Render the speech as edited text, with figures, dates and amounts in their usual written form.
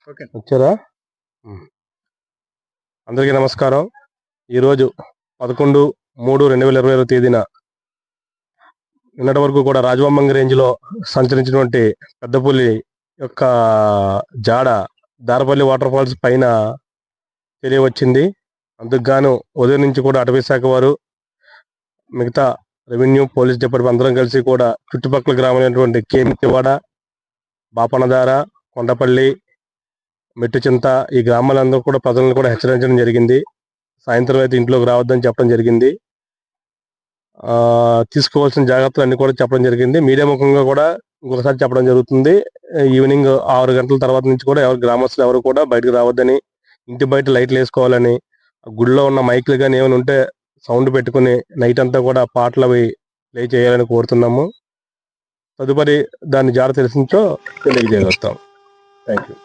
వచ్చారా? అందరికీ నమస్కారం. ఈరోజు 11/3/2020 తేదీన నిన్నటి వరకు కూడా రాజవమ్మంగి రేంజ్లో సంచరించినటువంటి పెద్దపులి యొక్క జాడ దారపల్లి వాటర్ ఫాల్స్ పైన తెలియవచ్చింది. అందుకు గాను ఉదయం నుంచి కూడా అటవీ శాఖ వారు, మిగతా రెవెన్యూ, పోలీస్ డిపార్ట్మెంట్ అందరం కలిసి కూడా చుట్టుపక్కల గ్రామాలైనటువంటి కేమితివాడ, బాపనదార, కొండపల్లి, మెట్టుచింత ఈ గ్రామాలందరూ కూడా ప్రజలను కూడా హెచ్చరించడం జరిగింది. సాయంత్రం అయితే ఇంట్లోకి రావద్దని చెప్పడం జరిగింది. తీసుకోవాల్సిన జాగ్రత్తలు అన్ని కూడా చెప్పడం జరిగింది. మీడియా ముఖంగా కూడా ఇంకొకసారి చెప్పడం జరుగుతుంది. ఈవినింగ్ 6 గంటల తర్వాత నుంచి కూడా గ్రామస్తులు ఎవరు కూడా బయటకు రావద్దని, ఇంటి బయట లైట్లు వేసుకోవాలని, గుడిలో ఉన్న మైకులు కానీ ఏమైనా ఉంటే సౌండ్ పెట్టుకుని నైట్ అంతా కూడా పాటలు అవి ప్లే చేయాలని కోరుతున్నాము. తదుపరి దాన్ని జాగ్రత్త తెలిసించో తెలియజేస్తాం. Thank you.